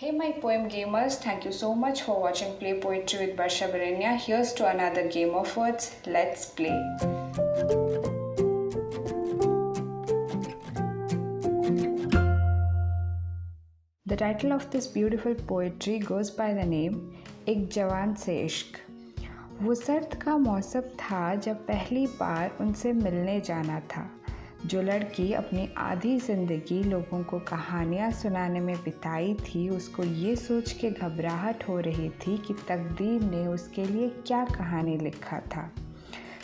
Hey my poem gamers, thank you so much for watching Play Poetry with Barsha Barenya. Here's to another game of words. Let's play. The title of this beautiful poetry goes by the name एक जवान से इश्क। वो सर्द का मौसम था जब पहली बार उनसे मिलने जाना था। जो लड़की अपनी आधी ज़िंदगी लोगों को कहानियाँ सुनाने में बिताई थी, उसको ये सोच के घबराहट हो रही थी कि तकदीर ने उसके लिए क्या कहानी लिखा था।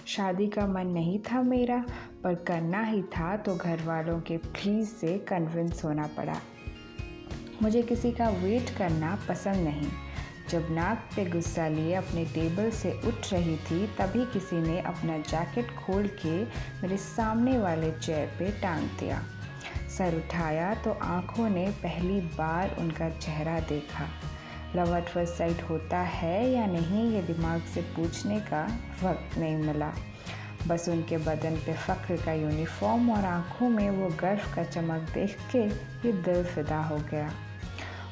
शादी का मन नहीं था मेरा, पर करना ही था तो घर वालों के प्लीज़ से कन्विंस होना पड़ा। मुझे किसी का वेट करना पसंद नहीं। जब नाक पे गुस्सा लिए अपने टेबल से उठ रही थी, तभी किसी ने अपना जैकेट खोल के मेरे सामने वाले चेयर पे टांग दिया। सर उठाया तो आंखों ने पहली बार उनका चेहरा देखा। लव एट फर्स्ट साइट होता है या नहीं, ये दिमाग से पूछने का वक्त नहीं मिला। बस उनके बदन पे फ़ख्र का यूनिफॉर्म और आंखों में वो गर्व का चमक देख के ये दिल फिदा हो गया।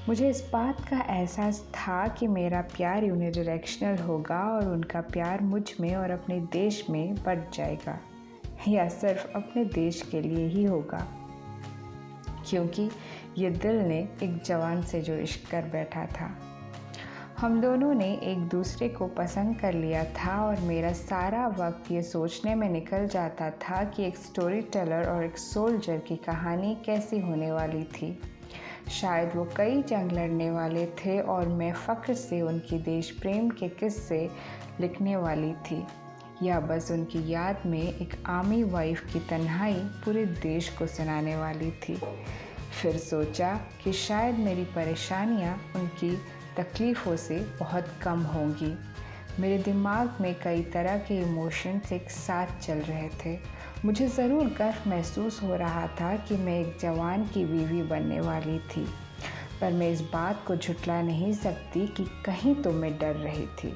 मुझे इस बात का एहसास था कि मेरा प्यार यूनिडायरेक्शनल होगा और उनका प्यार मुझ में और अपने देश में बढ़ जाएगा, या सिर्फ अपने देश के लिए ही होगा, क्योंकि ये दिल ने एक जवान से जो इश्क कर बैठा था। हम दोनों ने एक दूसरे को पसंद कर लिया था और मेरा सारा वक्त ये सोचने में निकल जाता था कि एक स्टोरी टेलर और एक सोल्जर की कहानी कैसी होने वाली थी। शायद वो कई जंग लड़ने वाले थे और मैं फ़ख्र से उनकी देश प्रेम के किस्से लिखने वाली थी, या बस उनकी याद में एक आर्मी वाइफ की तन्हाई पूरे देश को सुनाने वाली थी। फिर सोचा कि शायद मेरी परेशानियाँ उनकी तकलीफ़ों से बहुत कम होंगी। मेरे दिमाग में कई तरह के इमोशंस एक साथ चल रहे थे। मुझे ज़रूर गर्व महसूस हो रहा था कि मैं एक जवान की बीवी बनने वाली थी, पर मैं इस बात को झुठला नहीं सकती कि कहीं तो मैं डर रही थी।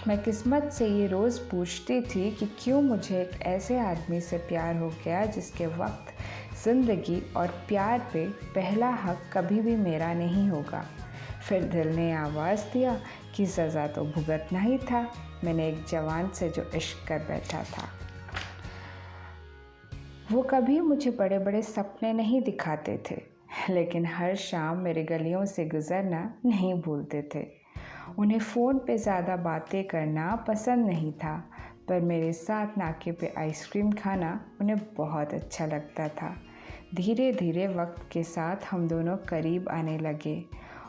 मैं किस्मत से ये रोज़ पूछती थी कि क्यों मुझे एक ऐसे आदमी से प्यार हो गया जिसके वक्त ज़िंदगी और प्यार पे पहला हक कभी भी मेरा नहीं होगा। फिर दिल ने आवाज़ दिया कि सज़ा तो भुगतना ही था। मैंने एक जवान से जो इश्क कर बैठा था। वो कभी मुझे बड़े बड़े सपने नहीं दिखाते थे, लेकिन हर शाम मेरे गलियों से गुज़रना नहीं भूलते थे। उन्हें फ़ोन पे ज़्यादा बातें करना पसंद नहीं था, पर मेरे साथ नाके पे आइसक्रीम खाना उन्हें बहुत अच्छा लगता था। धीरे धीरे वक्त के साथ हम दोनों करीब आने लगे।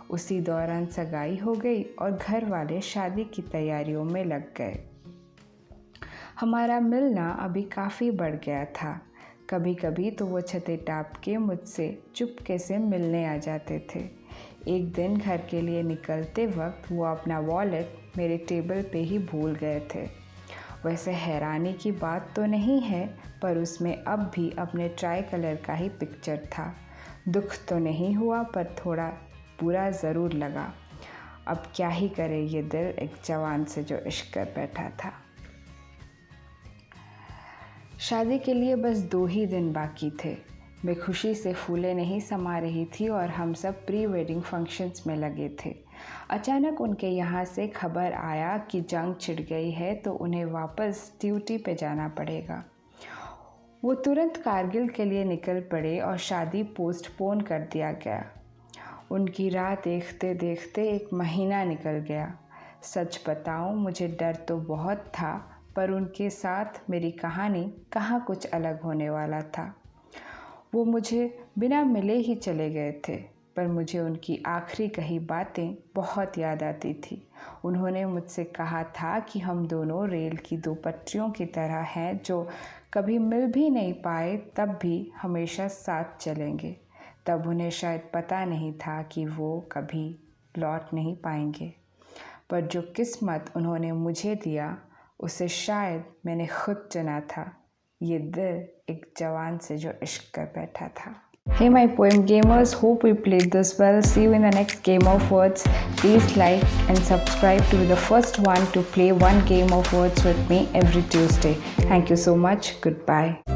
उसी दौरान सगाई हो गई और घर वाले शादी की तैयारियों में लग गए। हमारा मिलना अभी काफ़ी बढ़ गया था। कभी कभी तो वो छतें टाप के मुझसे चुपके से मिलने आ जाते थे। एक दिन घर के लिए निकलते वक्त वो अपना वॉलेट मेरे टेबल पे ही भूल गए थे। वैसे हैरानी की बात तो नहीं है, पर उसमें अब भी अपने ट्राई कलर का ही पिक्चर था। दुख तो नहीं हुआ, पर थोड़ा बुरा ज़रूर लगा। अब क्या ही करे ये दिल एक जवान से जो इश्क कर बैठा था। शादी के लिए बस 2 ही दिन बाकी थे। मैं खुशी से फूले नहीं समा रही थी और हम सब प्री वेडिंग फंक्शंस में लगे थे। अचानक उनके यहाँ से खबर आया कि जंग छिड़ गई है, तो उन्हें वापस ड्यूटी पे जाना पड़ेगा। वो तुरंत कारगिल के लिए निकल पड़े और शादी पोस्टपोन कर दिया गया। उनकी राह देखते देखते 1 महीना निकल गया। सच बताऊं, मुझे डर तो बहुत था, पर उनके साथ मेरी कहानी कहाँ कुछ अलग होने वाला था। वो मुझे बिना मिले ही चले गए थे, पर मुझे उनकी आखिरी कही बातें बहुत याद आती थी। उन्होंने मुझसे कहा था कि हम दोनों रेल की 2 पटरियों की तरह हैं, जो कभी मिल भी नहीं पाए, तब भी हमेशा साथ चलेंगे। तब उन्हें शायद पता नहीं था कि वो कभी लौट नहीं पाएंगे, पर जो किस्मत उन्होंने मुझे दिया, उसे शायद मैंने खुद चुना था। ये दिल एक जवान से जो इश्क कर बैठा था। Hey my poem gamers, hope we played this well. See you in the next game of words. Please like and subscribe to be the first one to play one game of words with me every Tuesday. Thank you so much. Goodbye.